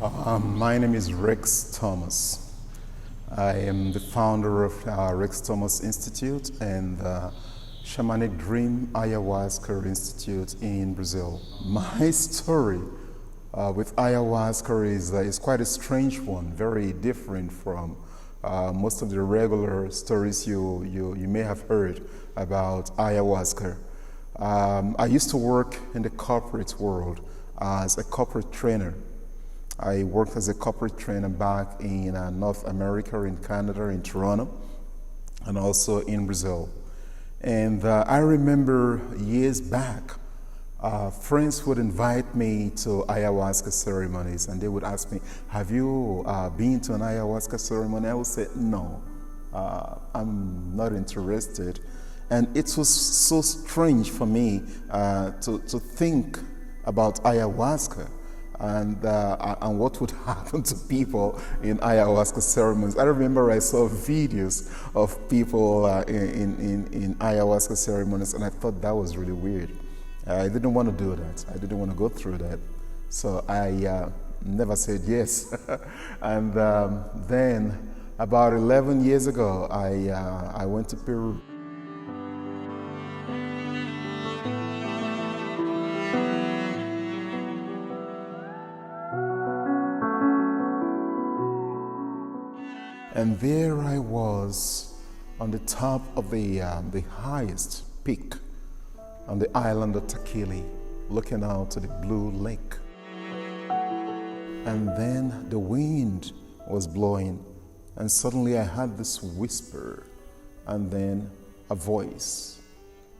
My name is Rex Thomas. I am the founder of Rex Thomas Institute and Shamanic Dream Ayahuasca Institute in Brazil. My story with ayahuasca is quite a strange one, very different from most of the regular stories you may have heard about ayahuasca. I used to work in the corporate world as a corporate trainer. I worked as a corporate trainer back in North America, in Canada, in Toronto, and also in Brazil. And I remember years back, friends would invite me to ayahuasca ceremonies, and they would ask me, have you been to an ayahuasca ceremony? I would say, no, I'm not interested. And it was so strange for me to think about ayahuasca and what would happen to people in ayahuasca ceremonies. I remember I saw videos of people in ayahuasca ceremonies, and I thought that was really weird. I didn't want to do that. I didn't want to go through that. So I never said yes. And then about 11 years ago, I went to Peru. And there I was on the top of the highest peak on the island of Takili, looking out to the blue lake. And then the wind was blowing, and suddenly I had this whisper, and then a voice,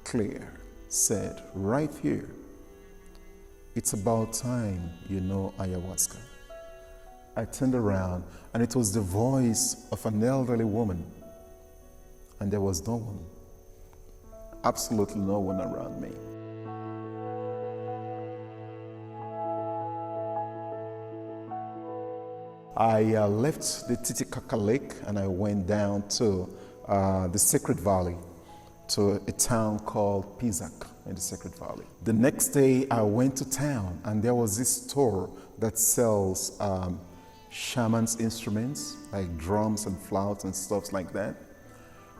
clear, said, right here, it's about time you know ayahuasca. I turned around, and it was the voice of an elderly woman, and there was no one, absolutely no one around me. I left the Titicaca Lake and I went down to the Sacred Valley, to a town called Pisac in the Sacred Valley. The next day I went to town, and there was this store that sells shaman's instruments like drums and flutes and stuff like that.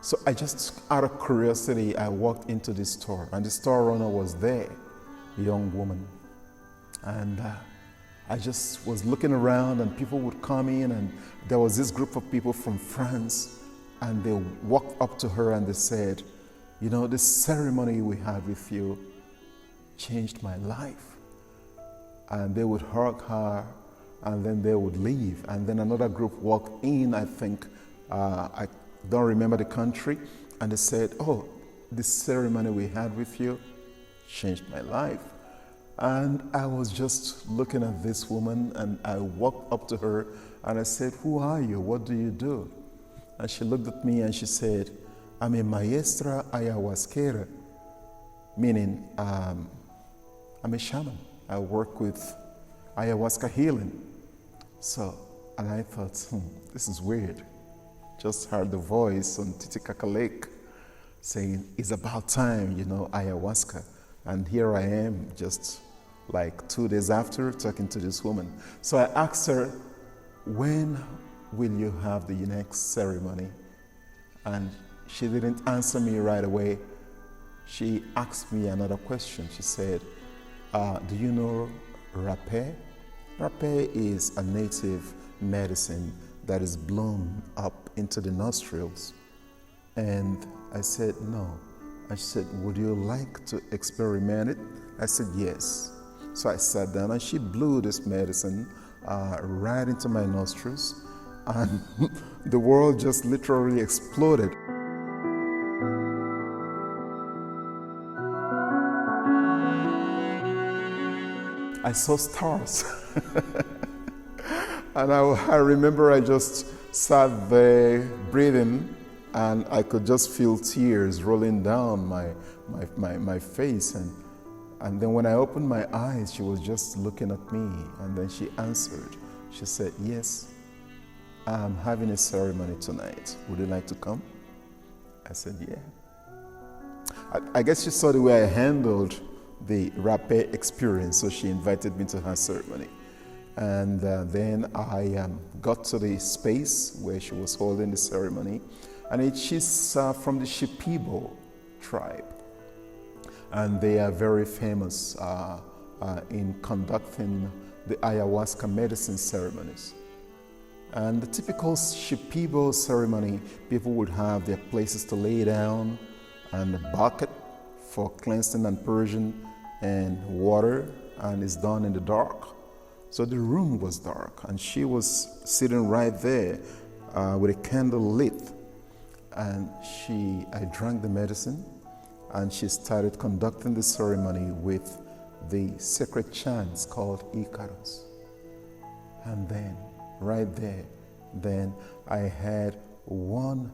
So I just, out of curiosity, I walked into this store, and the store owner was there, a young woman. And I just was looking around, and people would come in, and there was this group of people from France, and they walked up to her and they said, you know, the ceremony we had with you changed my life. And they would hug her, and then they would leave. And then another group walked in, I think, I don't remember the country, and they said, oh, this ceremony we had with you changed my life. And I was just looking at this woman, and I walked up to her, and I said, who are you? What do you do? And she looked at me and she said, I'm a maestra ayahuasquera, meaning I'm a shaman. I work with ayahuasca healing. So, and I thought, this is weird. Just heard the voice on Titicaca Lake saying, it's about time, you know, ayahuasca. And here I am, just like 2 days after, talking to this woman. So I asked her, when will you have the next ceremony? And she didn't answer me right away. She asked me another question. She said, do you know rapé? Rapé is a native medicine that is blown up into the nostrils. And I said, no. I said, would you like to experiment it? I said, yes. So I sat down, and she blew this medicine right into my nostrils, and the world just literally exploded. I saw stars. And I remember I just sat there breathing, and I could just feel tears rolling down my face. And then when I opened my eyes, she was just looking at me, and then she answered. She said, yes, I'm having a ceremony tonight. Would you like to come? I said, yeah. I guess she saw the way I handled the rapé experience, so she invited me to her ceremony. And then I got to the space where she was holding the ceremony. And she's from the Shipibo tribe. And they are very famous in conducting the ayahuasca medicine ceremonies. And the typical Shipibo ceremony, people would have their places to lay down and a bucket for cleansing and purging and water, and it's done in the dark. So the room was dark, and she was sitting right there with a candle lit. And I drank the medicine, and she started conducting the ceremony with the sacred chants called Icarus. And then, right there, then I had one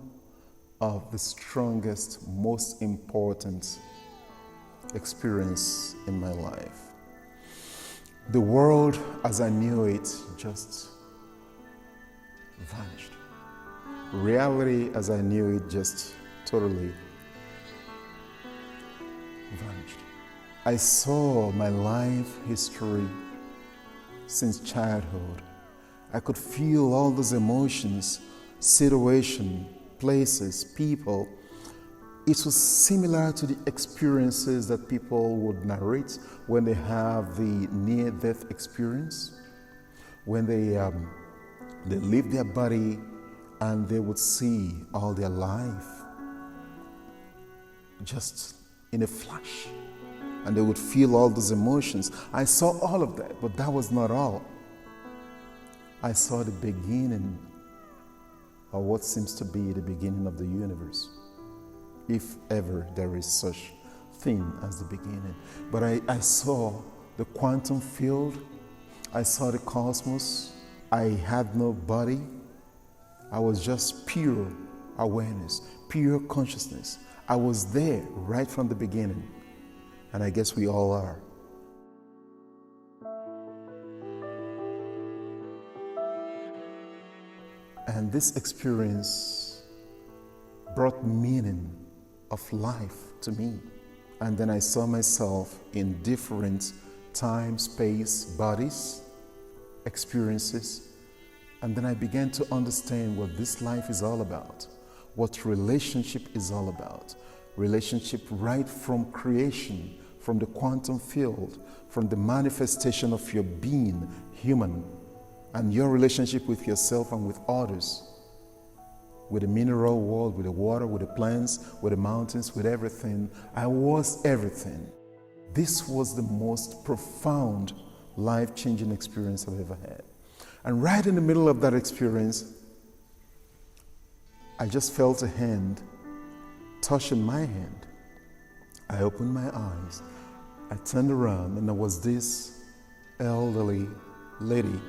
of the strongest, most important experience in my life. The world as I knew it just vanished. Reality as I knew it just totally vanished. I saw my life history since childhood. I could feel all those emotions, situation, places, people. It was similar to the experiences that people would narrate when they have the near-death experience, when they leave their body and they would see all their life just in a flash, and they would feel all those emotions. I saw all of that, but that was not all. I saw the beginning of what seems to be the beginning of the universe, if ever there is such thing as the beginning. But I saw the quantum field, I saw the cosmos, I had no body, I was just pure awareness, pure consciousness. I was there right from the beginning, and I guess we all are. And this experience brought meaning of life to me. And then I saw myself in different time, space, bodies, experiences. And then I began to understand what this life is all about, what relationship is all about. Relationship right from creation, from the quantum field, from the manifestation of your being, human, and your relationship with yourself and with others, with the mineral world, with the water, with the plants, with the mountains, with everything. I was everything. This was the most profound, life-changing experience I've ever had. And right in the middle of that experience, I just felt a hand touching my hand. I opened my eyes, I turned around, and there was this elderly lady,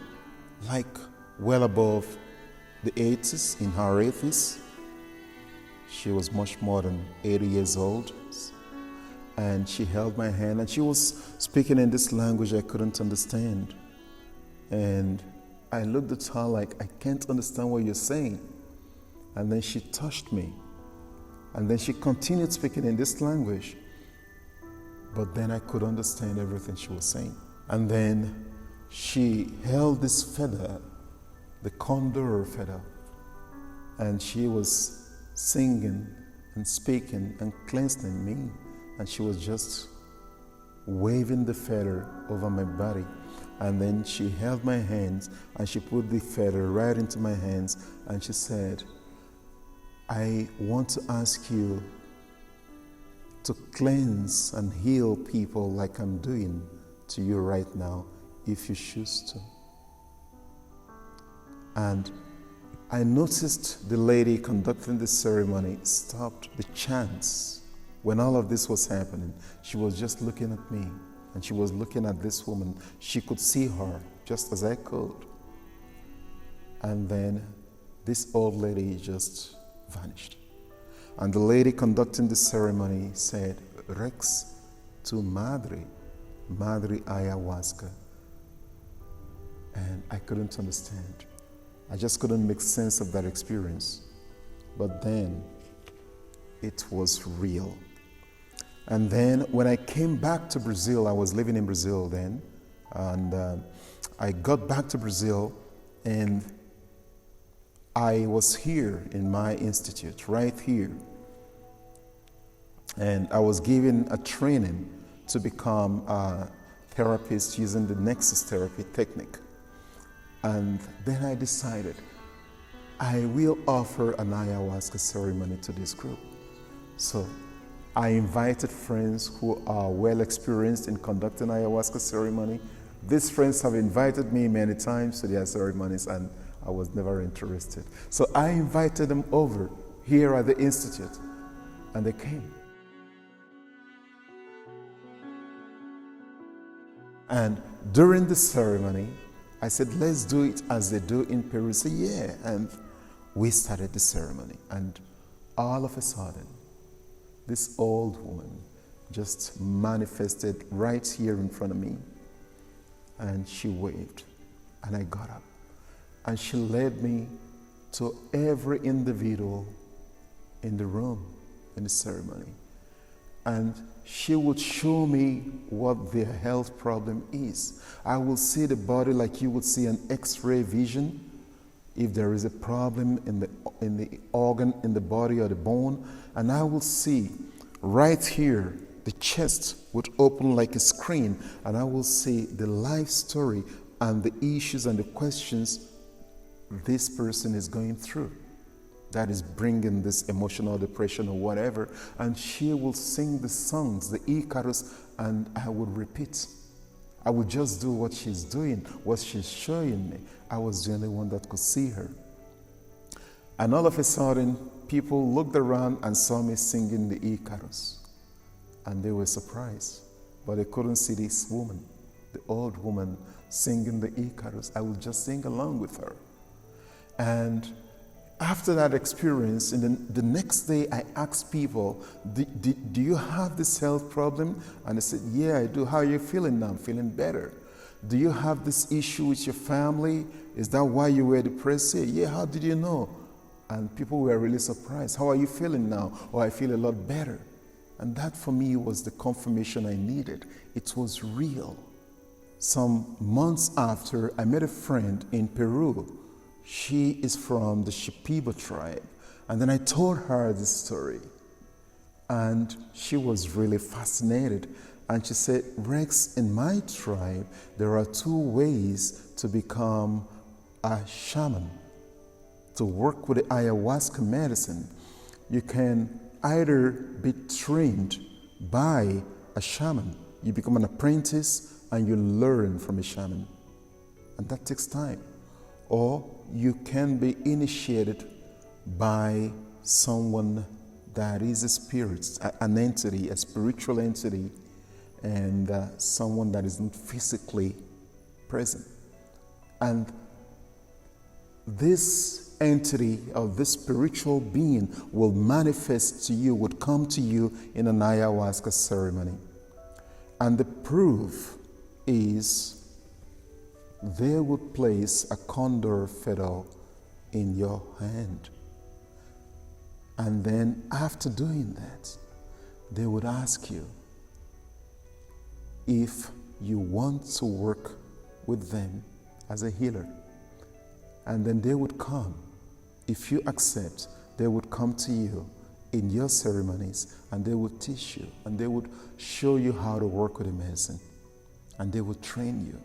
like well above the 80s, in her 80s. She was much more than 80 years old. And she held my hand, and she was speaking in this language I couldn't understand. And I looked at her like, I can't understand what you're saying. And then she touched me. And then she continued speaking in this language. But then I could understand everything she was saying. And then she held this feather, the condor feather, and she was singing and speaking and cleansing me. And she was just waving the feather over my body. And then she held my hands and she put the feather right into my hands, and she said, I want to ask you to cleanse and heal people like I'm doing to you right now, if you choose to. And I noticed the lady conducting the ceremony stopped the chants. When all of this was happening, she was just looking at me, and she was looking at this woman. She could see her just as I could. And then this old lady just vanished. And the lady conducting the ceremony said, Rex tu madre, madre ayahuasca. And I couldn't understand. I just couldn't make sense of that experience. But then it was real. And then when I came back to Brazil, I was living in Brazil then, and I got back to Brazil, and I was here in my institute, right here. And I was given a training to become a therapist using the Nexus therapy technique. And then I decided I will offer an ayahuasca ceremony to this group. So I invited friends who are well experienced in conducting ayahuasca ceremony. These friends have invited me many times to their ceremonies, and I was never interested. So I invited them over here at the Institute, and they came. And during the ceremony, I said, let's do it as they do in Peru. They said, yeah. And we started the ceremony. And all of a sudden, this old woman just manifested right here in front of me. And she waved. And I got up. And she led me to every individual in the room in the ceremony. And she would show me what their health problem is. I will see the body like you would see an X-ray vision. If there is a problem in the organ, in the body or the bone, and I will see right here, the chest would open like a screen, and I will see the life story and the issues and the questions this person is going through that is bringing this emotional depression or whatever. And she will sing the songs, the Icarus, and I would repeat. I would just do what she's doing, what she's showing me. I was the only one that could see her. And all of a sudden, people looked around and saw me singing the Icarus. And they were surprised, but they couldn't see this woman, the old woman, singing the Icarus. I would just sing along with her. And after that experience, and the next day I asked people, do you have this health problem? And they said, yeah, I do. How are you feeling now? I'm feeling better. Do you have this issue with your family? Is that why you were depressed? Yeah, how did you know? And people were really surprised. How are you feeling now? Oh, I feel a lot better. And that for me was the confirmation I needed. It was real. Some months after, I met a friend in Peru. She is from the Shipibo tribe. And then I told her this story. And she was really fascinated. And she said, Rex, in my tribe, there are 2 ways to become a shaman, to work with the ayahuasca medicine. You can either be trained by a shaman. You become an apprentice and you learn from a shaman. And that takes time. Or you can be initiated by someone that is a spirit, an entity, a spiritual entity, and someone that is not physically present. And this entity or this spiritual being will manifest to you, would come to you in an ayahuasca ceremony. And the proof is they would place a condor feather in your hand. And then after doing that, they would ask you if you want to work with them as a healer. And then they would come. If you accept, they would come to you in your ceremonies and they would teach you and they would show you how to work with the medicine and they would train you.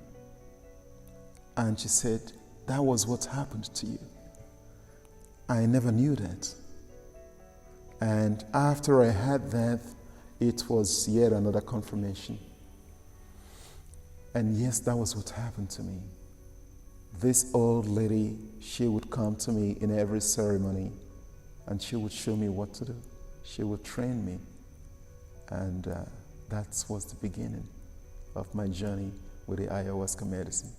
And she said, that was what happened to you. I never knew that. And after I had that, it was yet another confirmation. And yes, that was what happened to me. This old lady, she would come to me in every ceremony and she would show me what to do. She would train me. And that was the beginning of my journey with the ayahuasca medicine.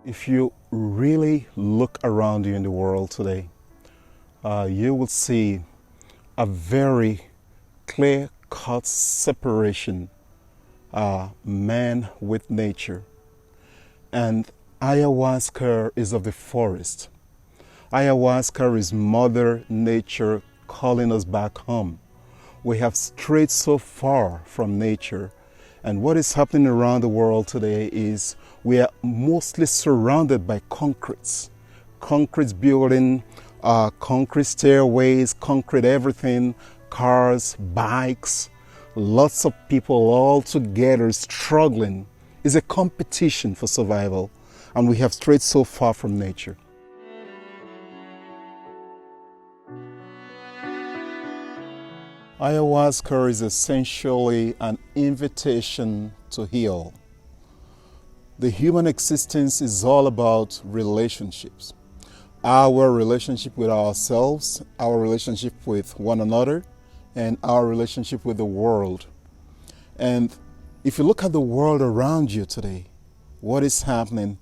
If you really look around you in the world today, you will see a very clear cut separation, man with nature. And ayahuasca is of the forest. Ayahuasca is Mother Nature calling us back home. We have strayed so far from nature. And what is happening around the world today is we are mostly surrounded by concrete building, concrete stairways, concrete everything, cars, bikes, lots of people all together struggling. It's a competition for survival, and we have strayed so far from nature. Ayahuasca is essentially an invitation to heal. The human existence is all about relationships. Our relationship with ourselves, our relationship with one another, and our relationship with the world. And if you look at the world around you today, what is happening?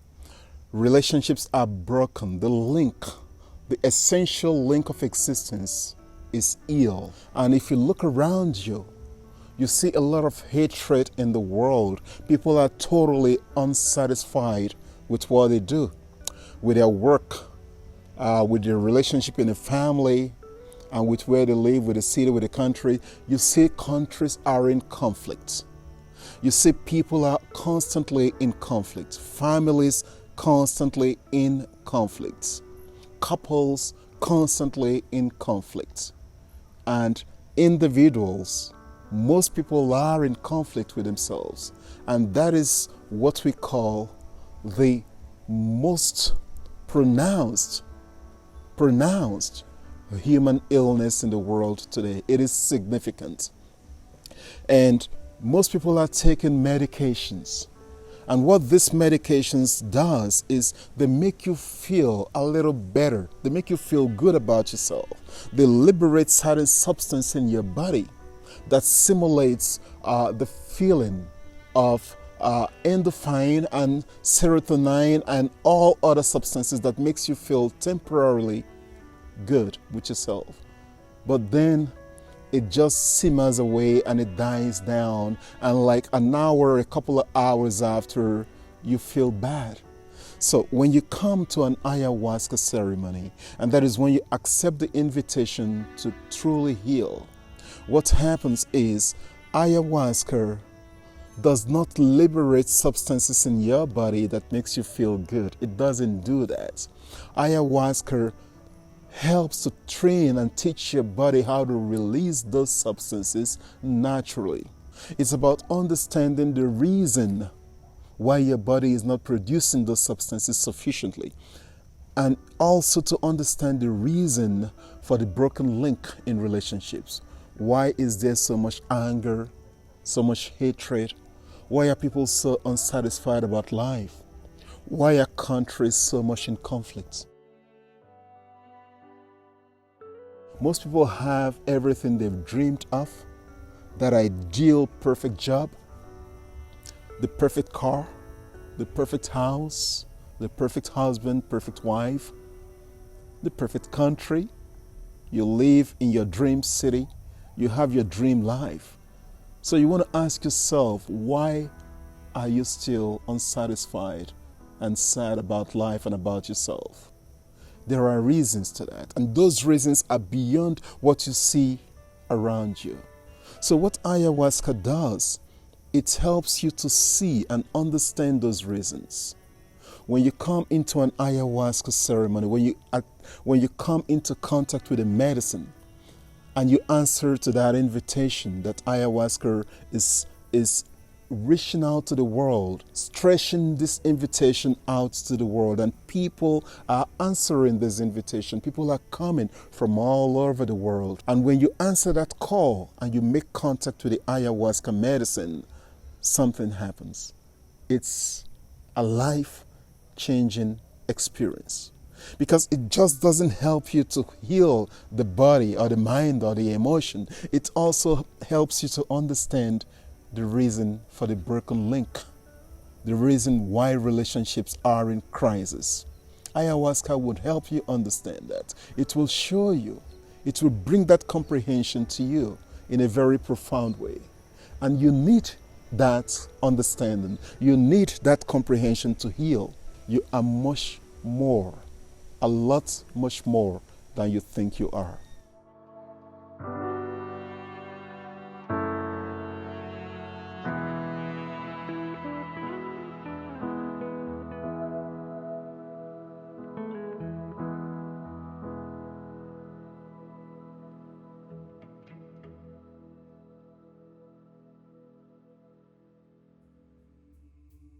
Relationships are broken. The link, the essential link of existence is ill. And if you look around you, you see a lot of hatred in the world. People are totally unsatisfied with what they do, with their work, with their relationship in the family, and with where they live, with the city, with the country. You see countries are in conflict. You see people are constantly in conflict. Families constantly in conflict. Couples constantly in conflict. And individuals, most people are in conflict with themselves. And that is what we call the most pronounced human illness in the world today. It is significant. And most people are taking medications. And what these medications does is they make you feel a little better. They make you feel good about yourself. They liberate certain substance in your body that simulates the feeling of endorphin and serotonin and all other substances that makes you feel temporarily good with yourself. But then it just simmers away and it dies down, and like an hour, a couple of hours after, you feel bad. So when you come to an ayahuasca ceremony, and that is when you accept the invitation to truly heal, what happens is ayahuasca does not liberate substances in your body that makes you feel good. It doesn't do that. Ayahuasca helps to train and teach your body how to release those substances naturally. It's about understanding the reason why your body is not producing those substances sufficiently, and also to understand the reason for the broken link in relationships. Why is there so much anger, so much hatred? Why are people so unsatisfied about life? Why are countries so much in conflict? Most people have everything they've dreamed of, that ideal perfect job, the perfect car, the perfect house, the perfect husband, perfect wife, the perfect country. You live in your dream city, you have your dream life. So you want to ask yourself, why are you still unsatisfied and sad about life and about yourself? There are reasons to that, and those reasons are beyond what you see around you. So what ayahuasca does, it helps you to see and understand those reasons. When you come into an ayahuasca ceremony, when you come into contact with a medicine, and you answer to that invitation that ayahuasca is reaching out to the world, stretching this invitation out to the world, and people are answering this invitation. People are coming from all over the world. And when you answer that call and you make contact with the ayahuasca medicine, something happens. It's a life-changing experience, because it just doesn't help you to heal the body or the mind or the emotion. It also helps you to understand the reason for the broken link, the reason why relationships are in crisis. Ayahuasca would help you understand that. It will show you. It will bring that comprehension to you. in a very profound way. And you need that understanding. You need that comprehension to heal. You are much more, a lot much more than you think you are.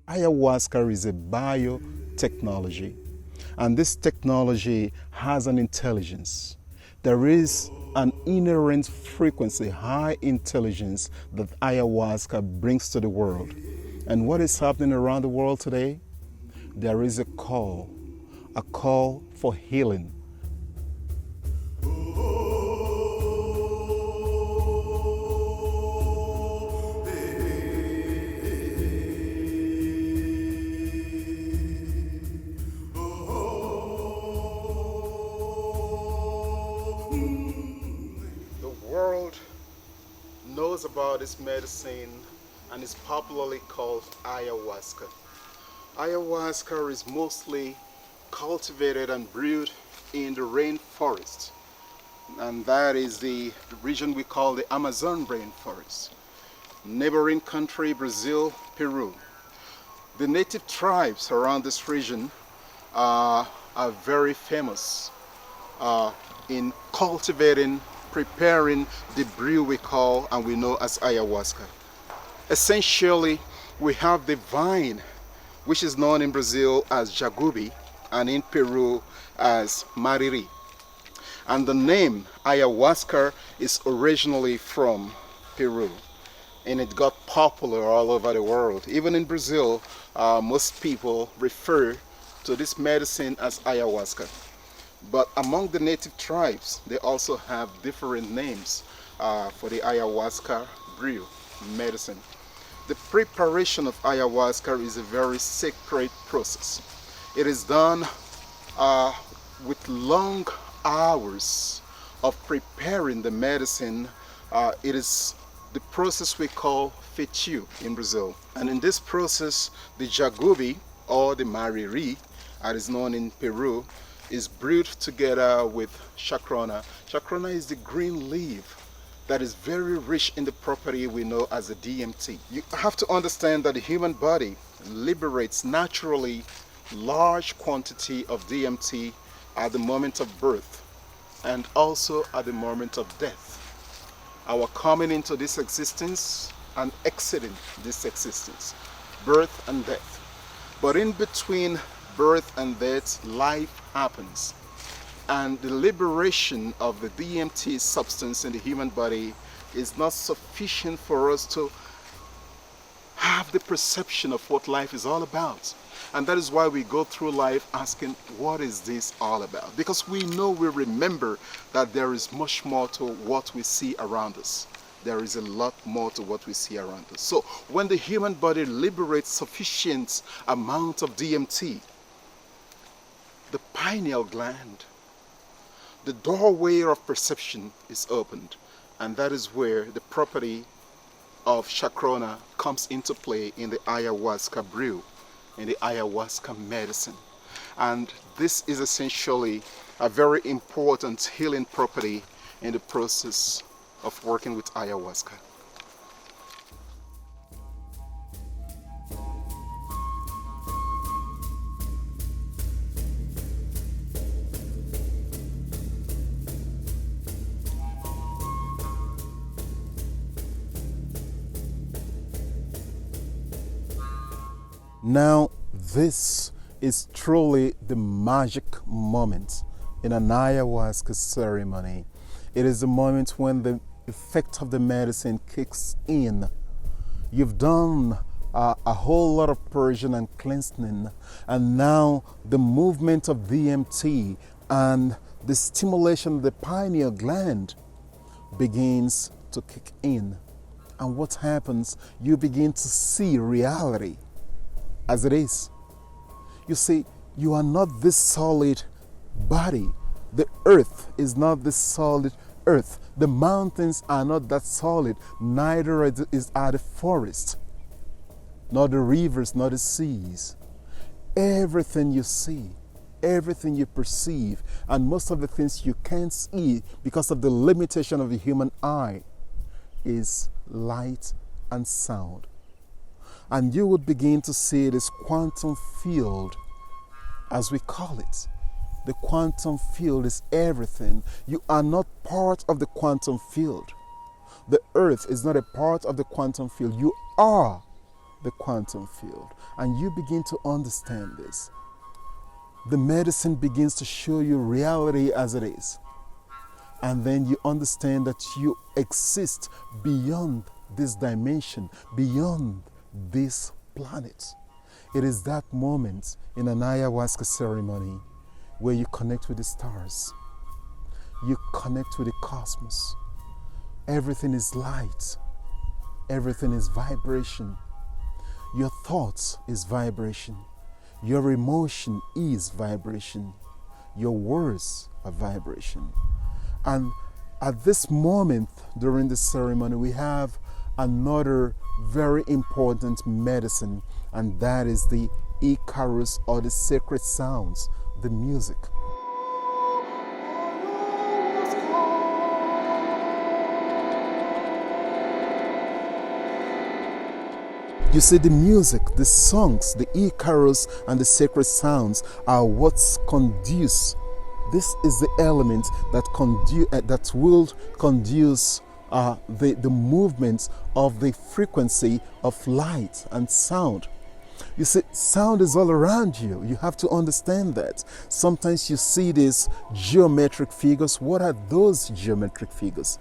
Ayahuasca is a biotechnology, and this technology has an intelligence. There is an inherent frequency, high intelligence that ayahuasca brings to the world. And what is happening around the world today? There is a call for healing. Knows about this medicine and is popularly called ayahuasca. Ayahuasca is mostly cultivated and brewed in the rainforest, and that is the region we call the Amazon rainforest. Neighboring country Brazil, Peru. The native tribes around this region are very famous in cultivating, preparing the brew we call and we know as ayahuasca. Essentially, we have the vine, which is known in Brazil as jagubi and in Peru as mariri. And the name ayahuasca is originally from Peru, and it got popular all over the world. Even in Brazil, most people refer to this medicine as ayahuasca. But among the native tribes, they also have different names for the ayahuasca brew medicine. The preparation of ayahuasca is a very sacred process. It is done with long hours of preparing the medicine. It is the process we call fetiu in Brazil. And in this process, the jagubi or the mariri, as is known in Peru, is brewed together with chacrona. Chacrona is the green leaf that is very rich in the property we know as a DMT. You have to understand that the human body liberates naturally large quantity of DMT at the moment of birth and also at the moment of death. Our coming into this existence and exiting this existence, birth and death. But in between birth and death, life happens. And the liberation of the DMT substance in the human body is not sufficient for us to have the perception of what life is all about. And that is why we go through life asking, what is this all about? Because we remember that there is much more to what we see around us. There is a lot more to what we see around us. So when the human body liberates sufficient amount of DMT, the pineal gland, the doorway of perception is opened, and that is where the property of chacrona comes into play in the ayahuasca brew, in the ayahuasca medicine. And this is essentially a very important healing property in the process of working with ayahuasca. Now, this is truly the magic moment in an ayahuasca ceremony. It is the moment when the effect of the medicine kicks in. You've done a whole lot of purging and cleansing, and now the movement of DMT and the stimulation of the pineal gland begins to kick in. And what happens? You begin to see reality as it is. You see, you are not this solid body. The earth is not this solid earth. The mountains are not that solid, neither are the forest, nor the rivers, nor the seas. Everything you see, everything you perceive, and most of the things you can't see because of the limitation of the human eye is light and sound. And you would begin to see this quantum field, as we call it. The quantum field is everything. You are not part of the quantum field. The earth is not a part of the quantum field. You are the quantum field. And you begin to understand this. The medicine begins to show you reality as it is. And then you understand that you exist beyond this dimension, beyond this planet. It is that moment in an ayahuasca ceremony where you connect with the stars. You connect with the cosmos. Everything is light. Everything is vibration. Your thoughts is vibration. Your emotion is vibration. Your words are vibration. And at this moment during the ceremony, we have another very important medicine, and that is the Icarus, or the sacred sounds, the music. You see, the music, the songs, the Icarus and the sacred sounds are what's conduce. This is the element that will conduce the movements of the frequency of light and sound. You see, sound is all around you. You have to understand that. Sometimes you see these geometric figures. What are those geometric figures?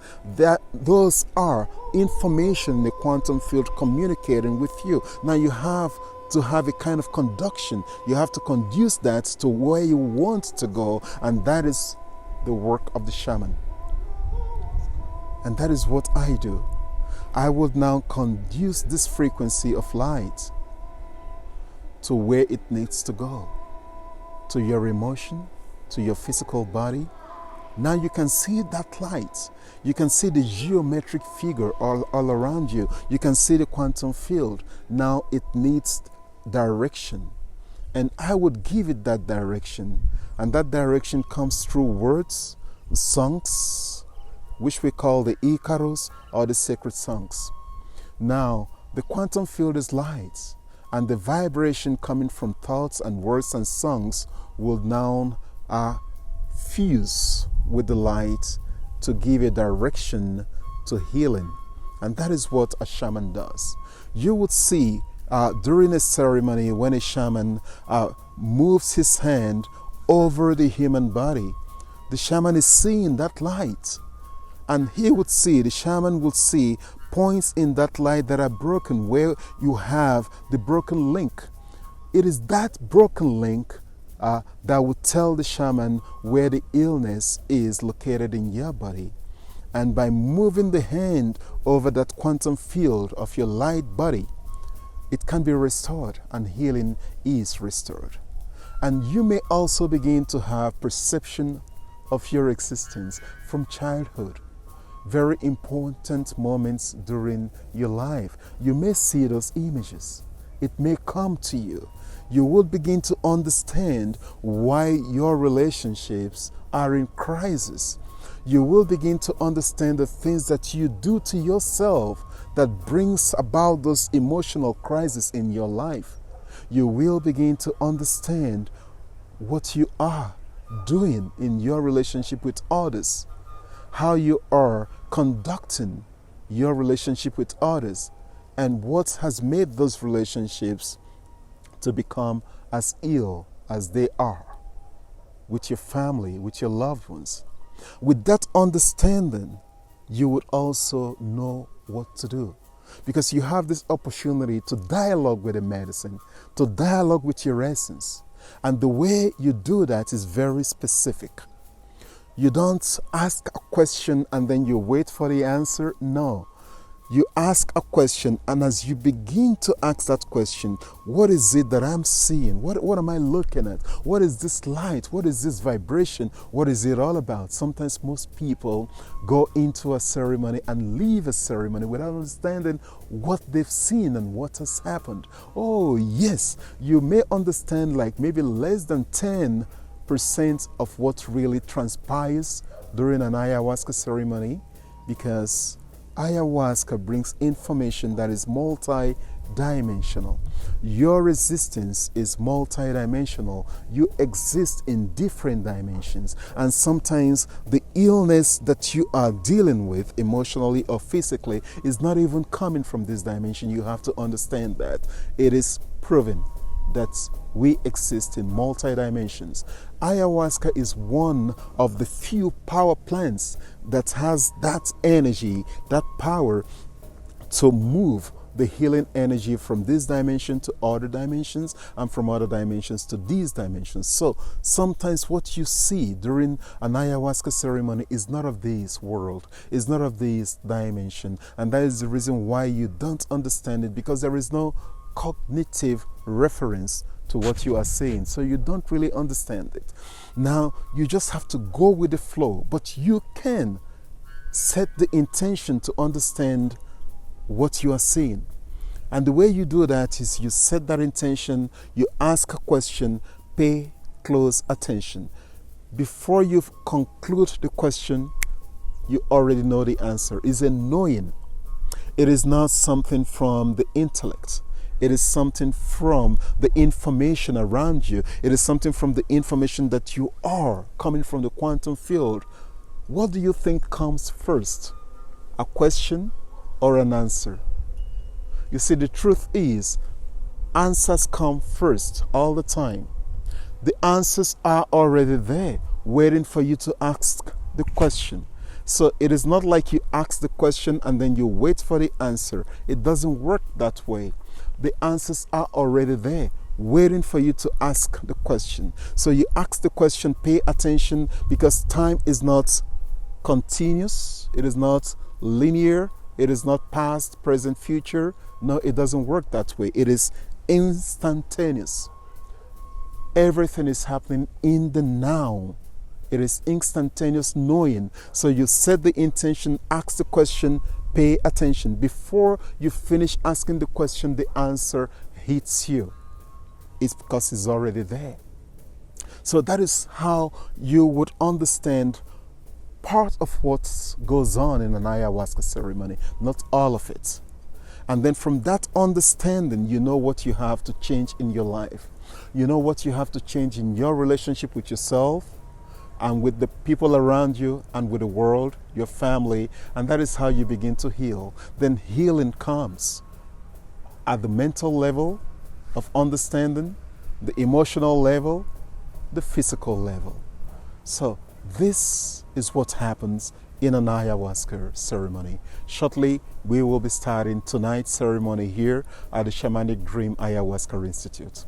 Those are information in the quantum field communicating with you. Now you have to have a kind of conduction. You have to conduce that to where you want to go, and that is the work of the shaman. And that is what I do. I will now conduce this frequency of light to where it needs to go, to your emotion, to your physical body. Now you can see that light. You can see the geometric figure all around you. You can see the quantum field. Now it needs direction. And I would give it that direction. And that direction comes through words, songs, which we call the Icarus or the sacred songs. Now, the quantum field is light. And the vibration coming from thoughts and words and songs will now fuse with the light to give a direction to healing. And that is what a shaman does. You would see during a ceremony when a shaman moves his hand over the human body, the shaman is seeing that light. And the shaman will see points in that light that are broken, where you have the broken link. It is that broken link that will tell the shaman where the illness is located in your body. And by moving the hand over that quantum field of your light body, it can be restored, and healing is restored. And you may also begin to have perception of your existence from childhood. Very important moments during your life. You may see those images. It may come to you. You will begin to understand why your relationships are in crisis. You will begin to understand the things that you do to yourself that brings about those emotional crises in your life. You will begin to understand what you are doing in your relationship with others, how you are conducting your relationship with others, and what has made those relationships to become as ill as they are with your family, with your loved ones. With that understanding, you would also know what to do, because you have this opportunity to dialogue with the medicine, to dialogue with your essence. And the way you do that is very specific. You don't ask a question and then you wait for the answer. No. You ask a question, and as you begin to ask that question, what is it that I'm seeing? What am I looking at? What is this light? What is this vibration? What is it all about? Sometimes most people go into a ceremony and leave a ceremony without understanding what they've seen and what has happened. Oh, yes, you may understand like maybe less than 10% of what really transpires during an ayahuasca ceremony, because ayahuasca brings information that is multi-dimensional. Your resistance is multi-dimensional. You exist in different dimensions. And sometimes the illness that you are dealing with emotionally or physically is not even coming from this dimension. You have to understand that. It is proven that we exist in multi-dimensions. Ayahuasca is one of the few power plants that has that energy, that power to move the healing energy from this dimension to other dimensions and from other dimensions to these dimensions. So sometimes what you see during an ayahuasca ceremony is not of this world, is not of this dimension. And that is the reason why you don't understand it, because there is no cognitive reference to what you are saying, so you don't really understand it. Now you just have to go with the flow, but you can set the intention to understand what you are seeing. And the way you do that is you set that intention, you ask a question, pay close attention. Before you conclude the question, you already know the answer. It's a knowing. It is not something from the intellect. It is something from the information around you. It is something from the information that you are coming from the quantum field. What do you think comes first? A question or an answer? You see, the truth is, answers come first all the time. The answers are already there, waiting for you to ask the question. So it is not like you ask the question and then you wait for the answer. It doesn't work that way. The answers are already there, waiting for you to ask the question. So you ask the question, pay attention, because time is not continuous, it is not linear, it is not past, present, future. No, it doesn't work that way. It is instantaneous. Everything is happening in the now. It is instantaneous knowing. So you set the intention, ask the question, pay attention. Before you finish asking the question, the answer hits you. It's because it's already there. So that is how you would understand part of what goes on in an ayahuasca ceremony, not all of it. And then from that understanding, you know what you have to change in your life. You know what you have to change in your relationship with yourself and with the people around you and with the world, your family, and that is how you begin to heal. Then healing comes at the mental level of understanding, the emotional level, the physical level. So this is what happens in an ayahuasca ceremony. Shortly, we will be starting tonight's ceremony here at the Shamanic Dream Ayahuasca Institute.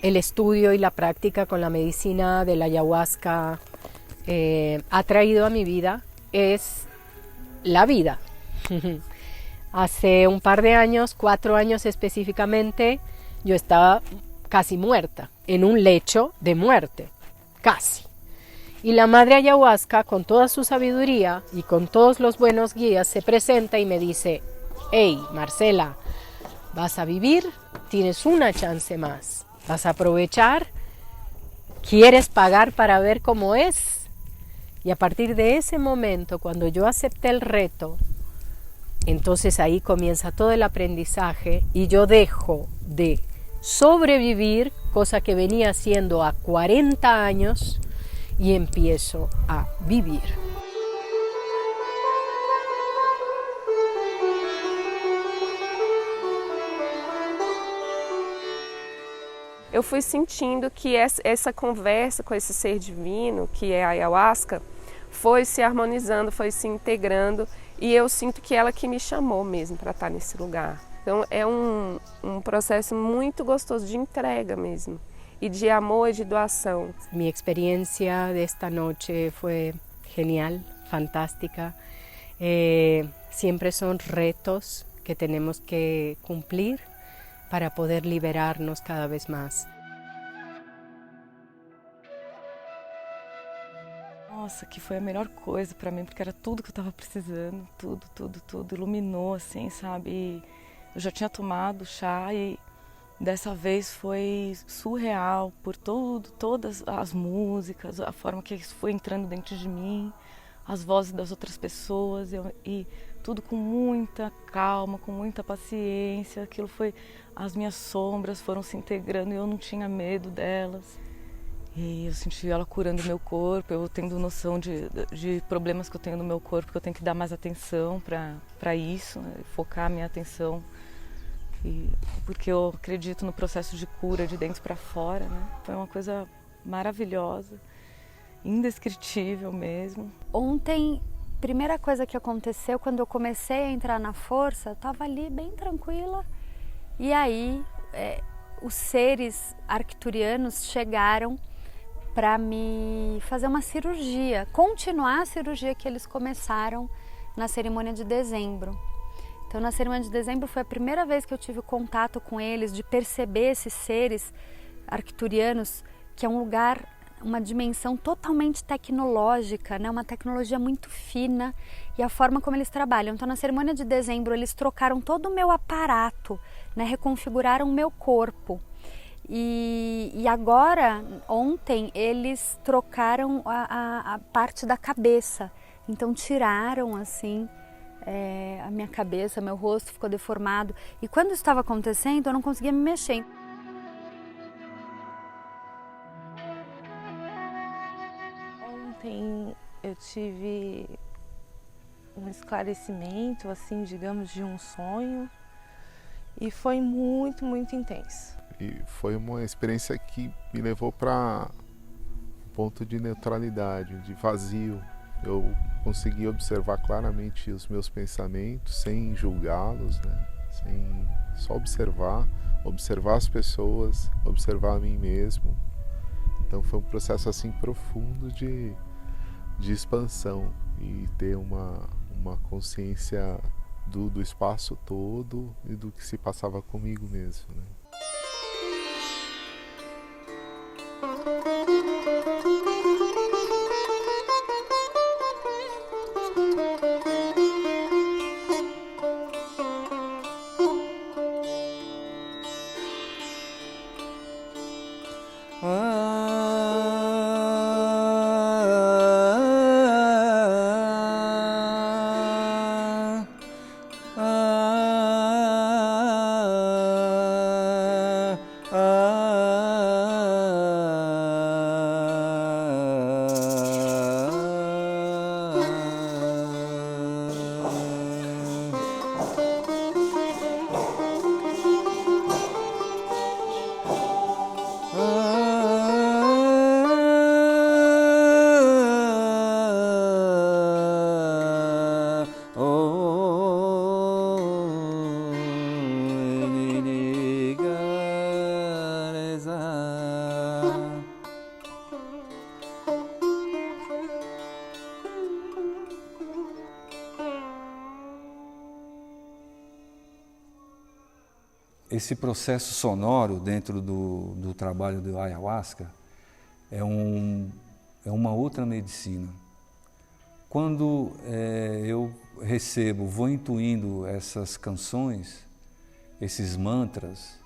el estudio y la práctica con la medicina de la ayahuasca ha traído a mi vida es la vida. Hace un par de años, 4 años específicamente, yo estaba casi muerta, en un lecho de muerte, casi. Y la madre ayahuasca, con toda su sabiduría y con todos los buenos guías, se presenta y me dice: hey, Marcela, vas a vivir, tienes una chance más, vas a aprovechar, quieres pagar para ver cómo es. Y a partir de ese momento, cuando yo acepté el reto, entonces ahí comienza todo el aprendizaje y yo dejo de sobrevivir, cosa que venía haciendo a 40 años, y empiezo a vivir. Eu fui sentindo que essa conversa com esse ser divino, que é a ayahuasca, foi se harmonizando, foi se integrando, e eu sinto que ela que me chamou mesmo para estar nesse lugar. Então é um processo muito gostoso de entrega mesmo, e de amor e de doação. Mi experiencia de esta noche fue genial, fantástica. Siempre son retos que tenemos que cumplir para poder liberarnos cada vez más. Nossa, que foi a melhor coisa para mim, porque era tudo que eu estava precisando, tudo, iluminou assim, sabe? E eu já tinha tomado chá e dessa vez foi surreal por todas as músicas, a forma que isso foi entrando dentro de mim, as vozes das outras pessoas e tudo com muita calma, com muita paciência. Aquilo foi, as minhas sombras foram se integrando e eu não tinha medo delas. E eu senti ela curando o meu corpo, eu tendo noção de problemas que eu tenho no meu corpo, que eu tenho que dar mais atenção para isso, né? Focar a minha atenção. Porque eu acredito no processo de cura de dentro para fora, né? Foi uma coisa maravilhosa, indescritível mesmo. Ontem, primeira coisa que aconteceu, quando eu comecei a entrar na força, eu estava ali bem tranquila, e aí os seres arcturianos chegaram para me fazer uma cirurgia, continuar a cirurgia que eles começaram na cerimônia de dezembro. Então, na cerimônia de dezembro foi a primeira vez que eu tive contato com eles, de perceber esses seres arcturianos, que é um lugar, uma dimensão totalmente tecnológica, né? Uma tecnologia muito fina, e a forma como eles trabalham. Então, na cerimônia de dezembro, eles trocaram todo o meu aparato, né? Reconfiguraram o meu corpo. E agora, ontem, eles trocaram a parte da cabeça. Então, tiraram, assim, a minha cabeça, meu rosto ficou deformado. E quando isso estava acontecendo, eu não conseguia me mexer. Ontem eu tive um esclarecimento, assim, digamos, de um sonho, e foi muito, muito intenso. E foi uma experiência que me levou para um ponto de neutralidade, de vazio. Eu consegui observar claramente os meus pensamentos sem julgá-los, né? Sem só observar as pessoas, observar a mim mesmo. Então foi um processo assim profundo de expansão e ter uma consciência do espaço todo e do que se passava comigo mesmo, né? esse processo sonoro dentro do trabalho do Ayahuasca é uma outra medicina. Quando eu vou intuindo essas canções, esses mantras,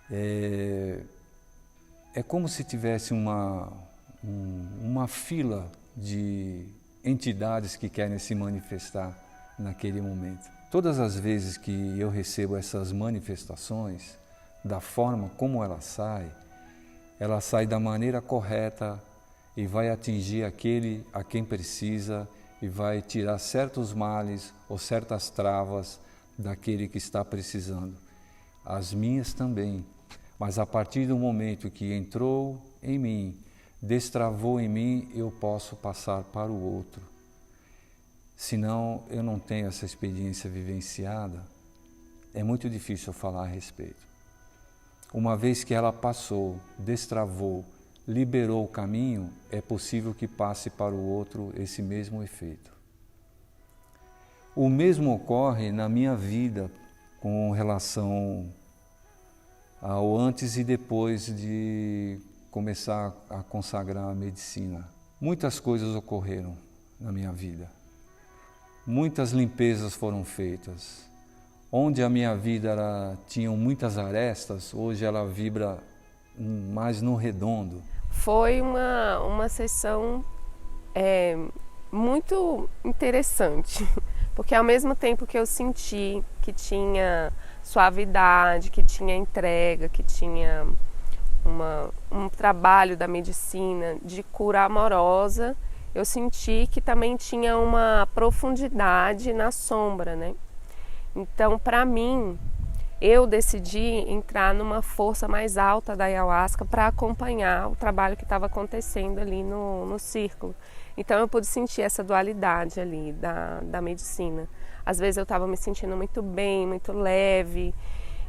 é como se tivesse uma fila de entidades que querem se manifestar naquele momento. Todas as vezes que eu recebo essas manifestações, da forma como ela sai da maneira correta e vai atingir aquele a quem precisa e vai tirar certos males ou certas travas daquele que está precisando. As minhas também, mas a partir do momento que entrou em mim, destravou em mim, eu posso passar para o outro. Senão eu não tenho essa experiência vivenciada, é muito difícil eu falar a respeito. Uma vez que ela passou, destravou, liberou o caminho, é possível que passe para o outro esse mesmo efeito. O mesmo ocorre na minha vida com relação ao antes e depois de começar a consagrar a medicina. Muitas coisas ocorreram na minha vida. Muitas limpezas foram feitas. Onde a minha vida tinha muitas arestas, hoje ela vibra mais no redondo. Foi uma sessão muito interessante, porque ao mesmo tempo que eu senti que tinha suavidade, que tinha entrega, que tinha um trabalho da medicina de cura amorosa, eu senti que também tinha uma profundidade na sombra, né? Então, para mim, eu decidi entrar numa força mais alta da Ayahuasca para acompanhar o trabalho que estava acontecendo ali no círculo. Então, eu pude sentir essa dualidade ali da medicina. Às vezes eu estava me sentindo muito bem, muito leve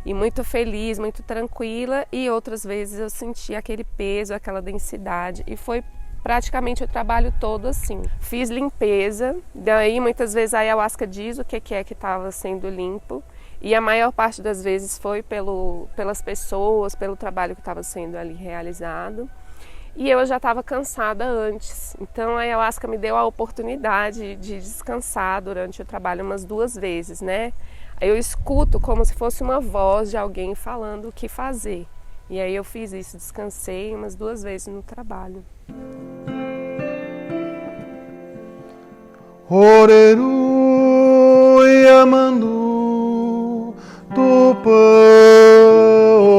e muito feliz, muito tranquila, e outras vezes eu senti aquele peso, aquela densidade, e foi praticamente o trabalho todo assim. Fiz limpeza, daí muitas vezes a Ayahuasca diz o que estava sendo limpo, e a maior parte das vezes foi pelas pessoas, pelo trabalho que estava sendo ali realizado. E eu já estava cansada antes, então a Ayahuasca me deu a oportunidade de descansar durante o trabalho umas 2 vezes, né? Eu escuto como se fosse uma voz de alguém falando o que fazer. E aí eu fiz isso, descansei umas 2 vezes no trabalho. Oreru yamandu tupa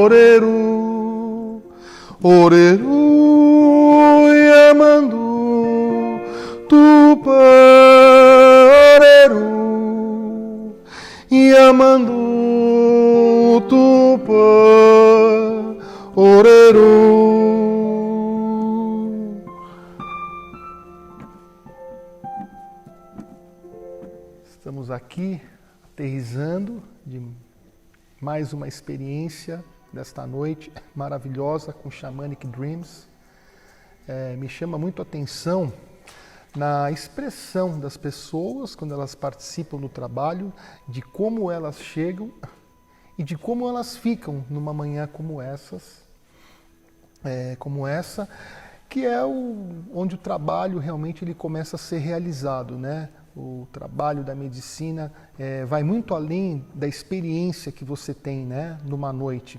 oreru oreru yamandu tupa oreru yamandu tupa oreru. Estamos aqui aterrissando de mais uma experiência desta noite maravilhosa com Shamanic Dreams. Me chama muito a atenção na expressão das pessoas quando elas participam do trabalho, de como elas chegam e de como elas ficam numa manhã como essa, que é onde o trabalho realmente ele começa a ser realizado, né? O trabalho da medicina vai muito além da experiência que você tem, né, numa noite.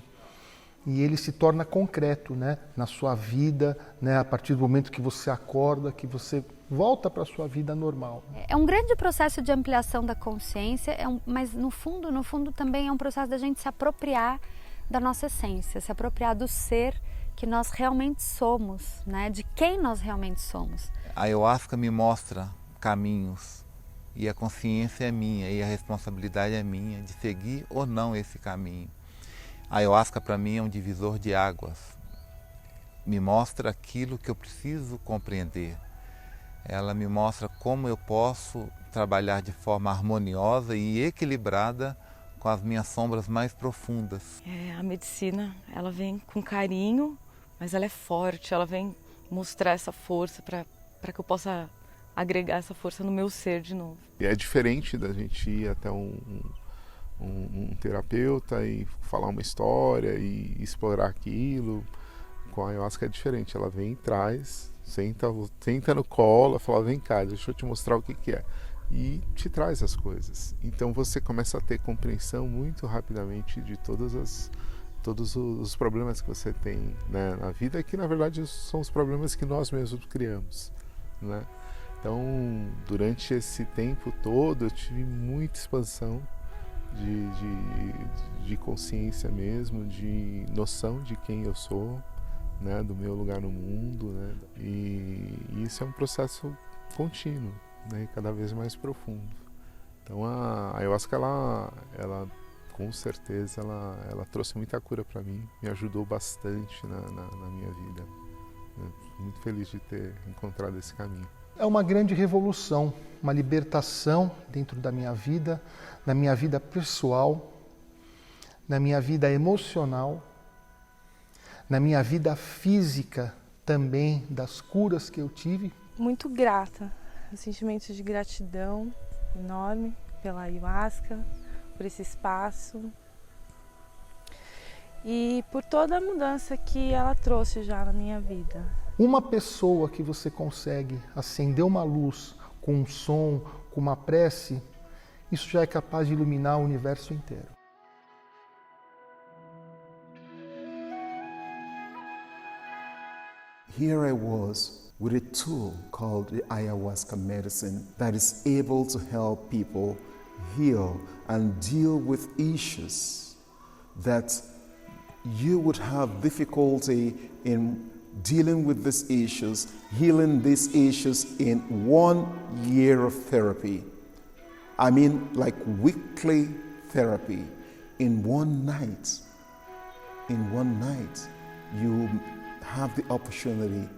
E ele se torna concreto, né, na sua vida, né, a partir do momento que você acorda, que você volta para a sua vida normal. É um grande processo de ampliação da consciência, mas no fundo também é um processo da gente se apropriar da nossa essência, se apropriar do ser que nós realmente somos, né, de quem nós realmente somos. A Ayahuasca me mostra caminhos e a consciência é minha e a responsabilidade é minha de seguir ou não esse caminho. A Ayahuasca para mim é um divisor de águas, me mostra aquilo que eu preciso compreender. Ela me mostra como eu posso trabalhar de forma harmoniosa e equilibrada com as minhas sombras mais profundas. A medicina, ela vem com carinho, mas ela é forte, ela vem mostrar essa força para que eu possa agregar essa força no meu ser de novo. E é diferente da gente ir até um terapeuta e falar uma história e explorar aquilo. Com a ayahuasca é diferente, ela vem e traz, senta no colo, fala, vem cá, deixa eu te mostrar o que que é. E te traz as coisas. Então você começa a ter compreensão muito rapidamente de todos os problemas que você tem, né, na vida, que na verdade são os problemas que nós mesmos criamos, né? Então, durante esse tempo todo, eu tive muita expansão de consciência mesmo, de noção de quem eu sou, né, do meu lugar no mundo, né? E isso é um processo contínuo, né, cada vez mais profundo. Então a ayahuasca, ela com certeza, ela trouxe muita cura para mim, me ajudou bastante na minha vida. Muito feliz de ter encontrado esse caminho. É uma grande revolução, uma libertação dentro da minha vida, na minha vida pessoal, na minha vida emocional, na minha vida física também, das curas que eu tive. Muito grata, um sentimento de gratidão enorme pela ayahuasca, por esse espaço e por toda a mudança que ela trouxe já na minha vida. Uma pessoa que você consegue acender uma luz com um som, com uma prece, isso já é capaz de iluminar o universo inteiro. Here I was with a tool called the ayahuasca medicine that is able to help people heal and deal with issues that you would have difficulty in dealing with these issues, healing these issues in 1 year of therapy. I mean, like weekly therapy. In one night, you have the opportunity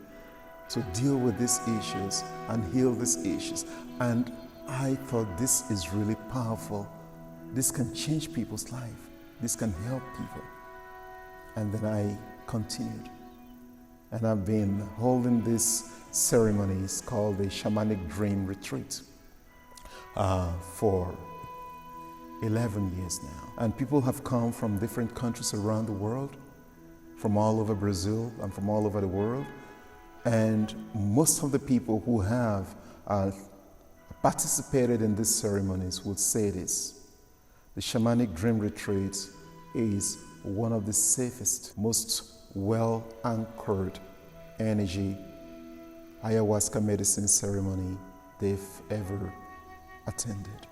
to deal with these issues and heal these issues. And I thought, this is really powerful. This can change people's life. This can help people. And then I continued. And I've been holding these ceremonies called the Shamanic Dream Retreat for 11 years now. And people have come from different countries around the world, from all over Brazil and from all over the world. And most of the people who have participated in these ceremonies would say this: the Shamanic Dream Retreat is one of the safest, most well-anchored energy ayahuasca medicine ceremony they've ever attended.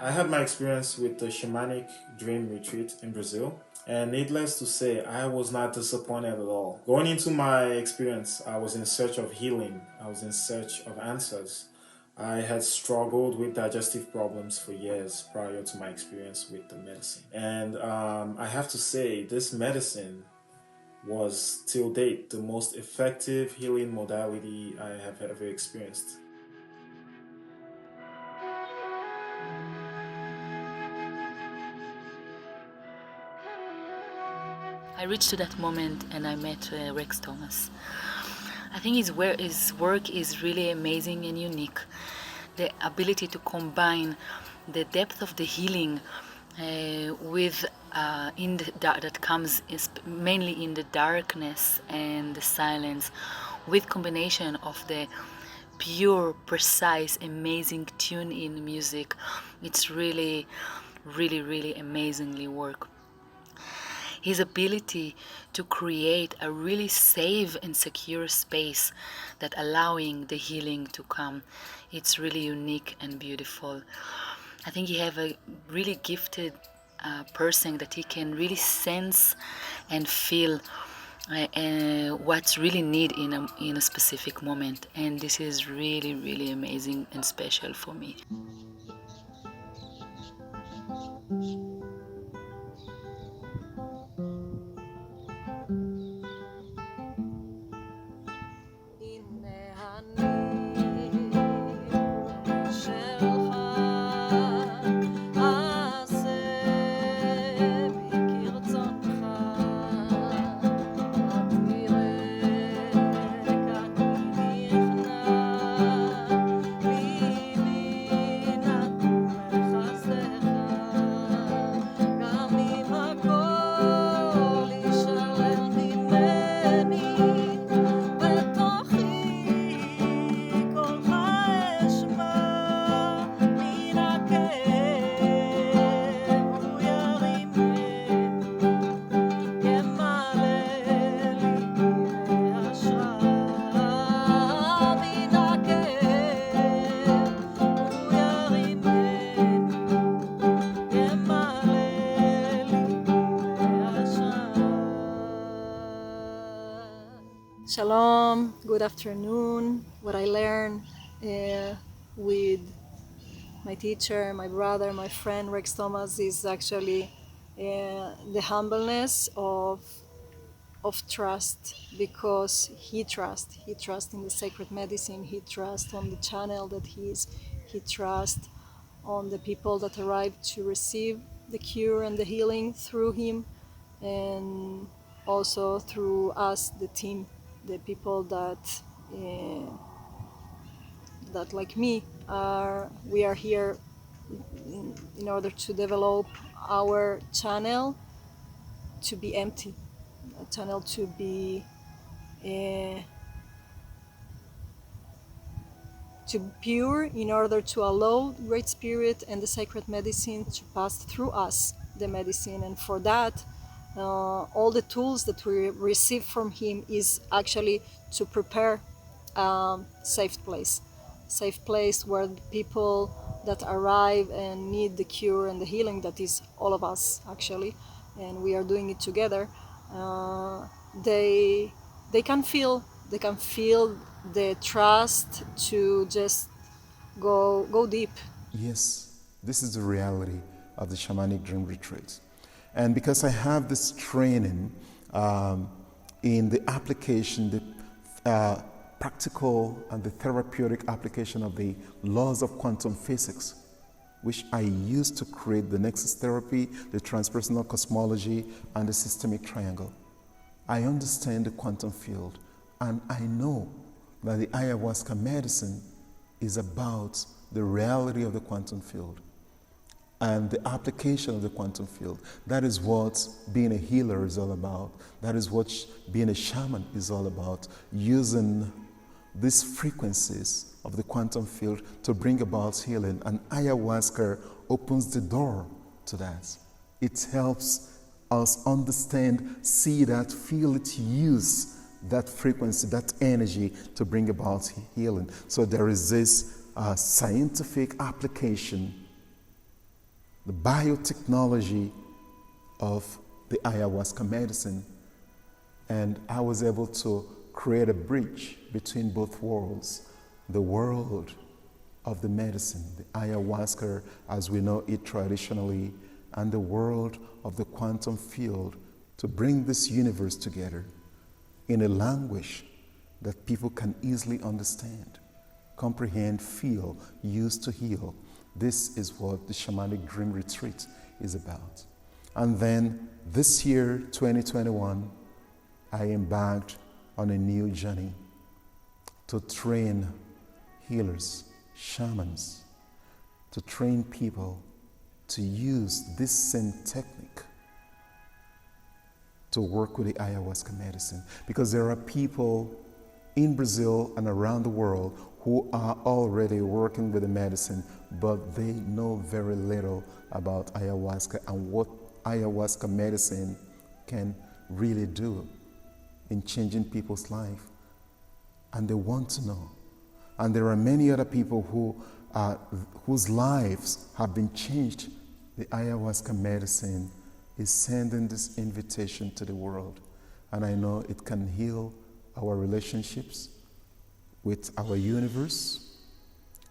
I had my experience with the Shamanic Dream Retreat in Brazil, and needless to say, I was not disappointed at all. Going into my experience, I was in search of healing. I was in search of answers. I had struggled with digestive problems for years prior to my experience with the medicine. And I have to say, this medicine was, till date, the most effective healing modality I have ever experienced. I reached to that moment and I met Rex Thomas. I think his work is really amazing and unique. The ability to combine the depth of the healing with that comes mainly in the darkness and the silence, with combination of the pure, precise, amazing tune in music. It's really, really, really amazingly work. His ability to create a really safe and secure space that allowing the healing to come, it's really unique and beautiful. I think he have a really gifted person that he can really sense and feel what's really needed in a specific moment, and this is really, really amazing and special for me. Shalom, good afternoon. What I learned with my teacher, my brother, my friend Rex Thomas is actually the humbleness of trust, because he trusts in the sacred medicine, he trusts on the channel that he is, he trusts on the people that arrive to receive the cure and the healing through him, and also through us, the team, the people that like me we are here in order to develop our channel to be empty, a channel to be pure, in order to allow Great Spirit and the sacred medicine to pass through us, the medicine. And for that, all the tools that we receive from him is actually to prepare a safe place where people that arrive and need the cure and the healing, that is all of us actually, and we are doing it together, they can feel the trust to just go deep. Yes, this is the reality of the Shamanic Dream Retreat. And because I have this training in the application, the practical and the therapeutic application of the laws of quantum physics, which I use to create the Nexus therapy, the transpersonal cosmology, and the systemic triangle, I understand the quantum field, and I know that the ayahuasca medicine is about the reality of the quantum field and the application of the quantum field. That is what being a healer is all about. That is what being a shaman is all about, using these frequencies of the quantum field to bring about healing. And ayahuasca opens the door to that. It helps us understand, see that, feel it, use that frequency, that energy to bring about healing. So there is this scientific application, the biotechnology of the ayahuasca medicine, and I was able to create a bridge between both worlds, the world of the medicine, the ayahuasca as we know it traditionally, and the world of the quantum field, to bring this universe together in a language that people can easily understand, comprehend, feel, use to heal. This is what the Shamanic Dream Retreat is about. And then this year, 2021, I embarked on a new journey to train healers, shamans, to train people to use this same technique to work with the ayahuasca medicine. Because there are people in Brazil and around the world who are already working with the medicine, but they know very little about ayahuasca and what ayahuasca medicine can really do in changing people's life. And they want to know. And there are many other people whose lives have been changed. The ayahuasca medicine is sending this invitation to the world. And I know it can heal our relationships with our universe,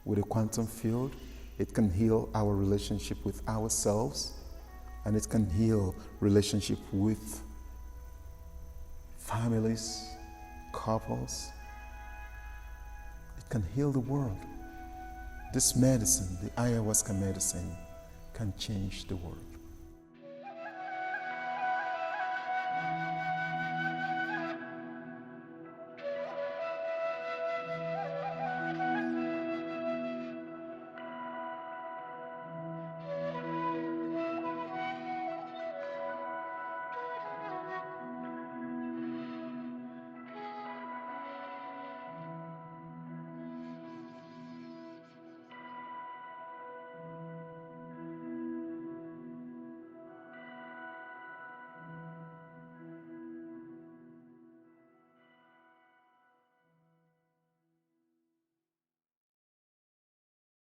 with the quantum field. It can heal our relationship with ourselves, and it can heal relationship with families, couples. It can heal the world. This medicine, the ayahuasca medicine, can change the world.